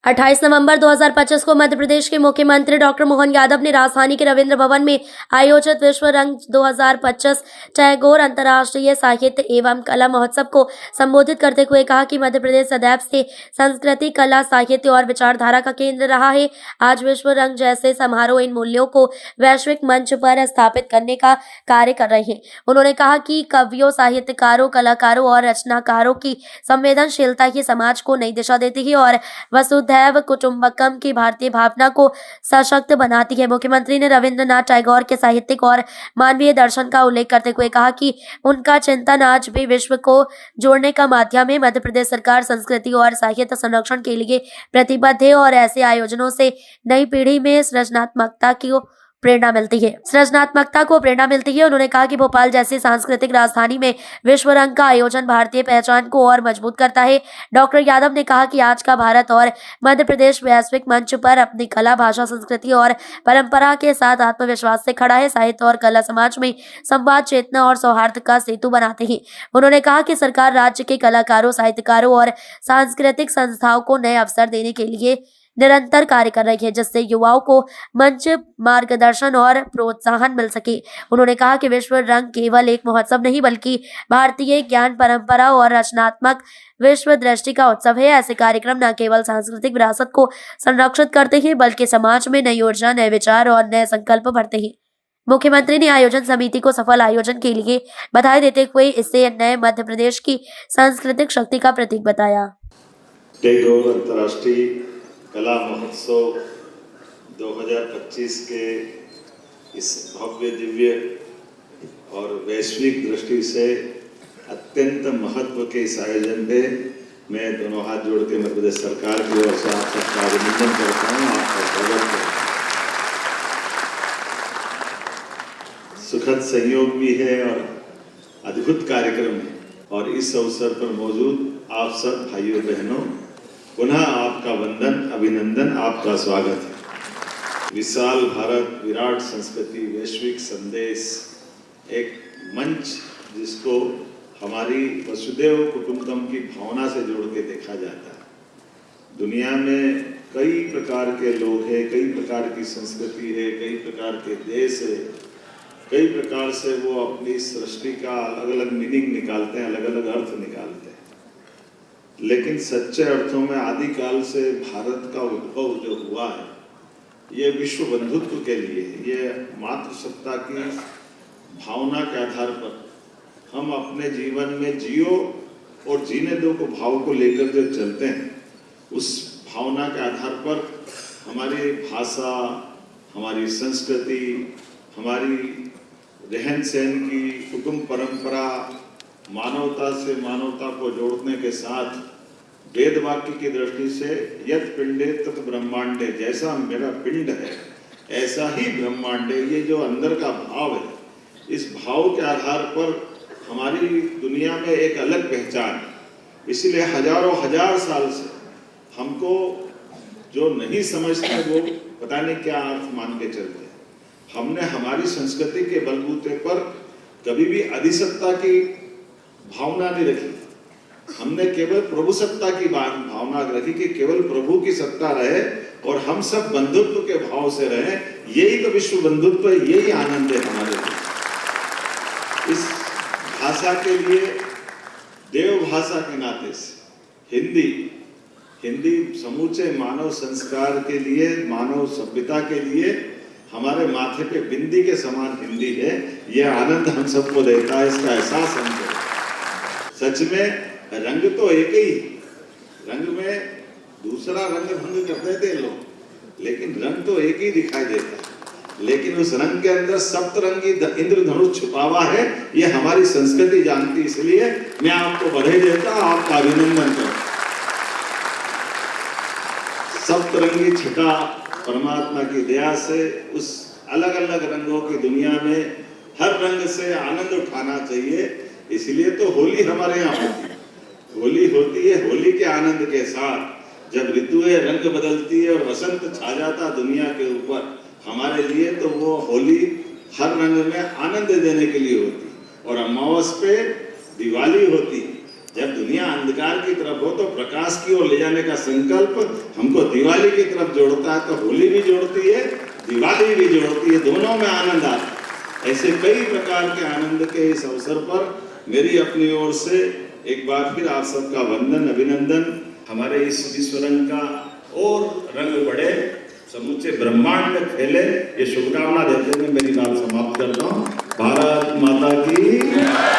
28 नवंबर 2025 को मध्य प्रदेश के मुख्यमंत्री डॉक्टर मोहन यादव ने राजधानी के रविंद्र भवन में आयोजित विश्व रंग 2025 टैगोर अंतर्राष्ट्रीय साहित्य एवं कला महोत्सव को संबोधित करते हुए कहा कि मध्य प्रदेश सदैव से संस्कृति, कला, साहित्य और विचारधारा का केंद्र रहा है। आज विश्व रंग जैसे समारोह इन मूल्यों को वैश्विक मंच पर स्थापित करने का कार्य कर रहे हैं। उन्होंने कहा कि कवियों, साहित्यकारों, कलाकारों और रचनाकारों की संवेदनशीलता ही समाज को नई दिशा देती है और वसुधैव कुटुंबकम की भारतीय भावना को सशक्त बनाती है। मुख्यमंत्री ने रविंद्रनाथ टैगोर के साहित्यिक और मानवीय दर्शन का उल्लेख करते हुए कहा कि उनका चिंतन आज भी विश्व को जोड़ने का माध्यम है। मध्य प्रदेश सरकार संस्कृति और साहित्य संरक्षण के लिए प्रतिबद्ध है और ऐसे आयोजनों से नई पीढ़ी में सृजनात्मकता को प्रेरणा मिलती है। उन्होंने कहा कि भोपाल जैसी सांस्कृतिक राजधानी में विश्व रंग का आयोजन भारतीय पहचान को और मजबूत करता है। डॉक्टर यादव ने कहा कि आज का भारत और मध्य प्रदेश वैश्विक मंच पर अपनी कला, भाषा, संस्कृति और परंपरा के साथ आत्मविश्वास से खड़ा है। साहित्य और कला समाज में संवाद, चेतना और सौहार्द का सेतु बनाते हैं। उन्होंने कहा कि सरकार राज्य के कलाकारों, साहित्यकारों और सांस्कृतिक संस्थाओं को नए अवसर देने के लिए निरंतर कार्य कर रही है, जिससे युवाओं को मंच, मार्गदर्शन और प्रोत्साहन मिल सके। उन्होंने कहा कि विश्व रंग केवल एक महोत्सव नहीं बल्कि भारतीय ज्ञान, परंपरा और रचनात्मक विश्व दृष्टि का उत्सव है। ऐसे कार्यक्रम न केवल सांस्कृतिक विरासत को संरक्षित करते हैं बल्कि समाज में नई ऊर्जा, नए विचार और नए संकल्प भरते हैं। मुख्यमंत्री ने आयोजन समिति को सफल आयोजन के लिए बधाई देते हुए इसे नए मध्य प्रदेश की सांस्कृतिक शक्ति का प्रतीक बताया। टैगोर अंतर्राष्ट्रीय कला महोत्सव 2025 के इस भव्य, दिव्य और वैश्विक दृष्टि से अत्यंत महत्व के इस आयोजन में मैं दोनों हाथ जोड़ के मध्य प्रदेश सरकार की ओर से आप सबका अभिनंदन करता हूँ, आपका स्वागत करता हूँ। सुखद संयोग भी है और अद्भुत कार्यक्रम है और इस अवसर पर मौजूद आप सब भाइयों बहनों, पुनः आपका वंदन, अभिनंदन, आपका स्वागत है। विशाल भारत, विराट संस्कृति, वैश्विक संदेश, एक मंच जिसको हमारी वसुधैव कुटुंबकम की भावना से जोड़ के देखा जाता है। दुनिया में कई प्रकार के लोग हैं, कई प्रकार की संस्कृति है, कई प्रकार के देश है, कई प्रकार से वो अपनी सृष्टि का अलग अलग मीनिंग निकालते हैं, अलग अलग अर्थ निकालते हैं। लेकिन सच्चे अर्थों में आदिकाल से भारत का उद्भव जो हुआ है, ये विश्व बंधुत्व के लिए, ये मातृसत्ता की भावना के आधार पर हम अपने जीवन में जियो और जीने दो को भाव को लेकर जो चलते हैं, उस भावना के आधार पर हमारी भाषा, हमारी संस्कृति, हमारी रहन सहन की कुटुंब परंपरा, मानवता से मानवता को जोड़ने के साथ वेद वाक्य की दृष्टि से यत पिंडे तत् ब्रह्मांडे, जैसा मेरा पिंड है ऐसा ही ब्रह्मांड है, ये जो अंदर का भाव है, इस भाव के आधार पर हमारी दुनिया में एक अलग पहचान है। इसलिए हजारों हजार साल से हमको जो नहीं समझते वो पता नहीं क्या अर्थ मान के चलते हैं। हमने हमारी संस्कृति के बलबूते पर कभी भी अधिसत्ता की भावना नहीं रखी, हमने केवल प्रभु सत्ता की भावना रखी कि केवल प्रभु की सत्ता रहे और हम सब बंधुत्व के भाव से रहे। यही तो विश्व बंधुत्व है, यही आनंद है हमारे लिए। इस भाषा के लिए देव भाषा के नाते से हिंदी समूचे मानव संस्कार के लिए, मानव सभ्यता के लिए हमारे माथे पे बिंदी के समान हिंदी है। यह आनंद हम सबको देता है, इसका एहसास हमको। सच में रंग तो एक ही, रंग में दूसरा रंग भंग कर देते लोग, लेकिन रंग तो एक ही दिखाई देता है। लेकिन उस रंग के अंदर सप्तरंगी इंद्रधनुष छुपा हुआ है, ये हमारी संस्कृति जानती। इसलिए मैं आपको बधाई देता, आपका अभिनंदन करता। सप्तरंगी छटा परमात्मा की दया से उस अलग अलग रंगों की दुनिया में हर रंग से आनंद उठाना चाहिए। इसलिए तो होली हमारे यहाँ होती है, होली होती है होली के आनंद के साथ। जब ऋतुएं रंग बदलती है और वसंत छा जाता दुनिया के ऊपर, हमारे लिए तो वो होली हर रंग में आनंद देने के लिए होती। और अमावस पे दिवाली होती, जब दुनिया अंधकार की तरफ हो तो प्रकाश की ओर ले जाने का संकल्प हमको दिवाली की तरफ जोड़ता है, तो होली भी जोड़ती है, दिवाली भी जोड़ती है, दोनों में आनंद आता है। ऐसे कई प्रकार के आनंद के इस अवसर पर मेरी अपनी ओर से एक बार फिर आप सबका वंदन, अभिनंदन। हमारे इस विश्व रंग का और रंग बढ़े, समुचे ब्रह्मांड में फैले, ये शुभकामना देते हुए मेरी बात समाप्त करता हूँ। भारत माता की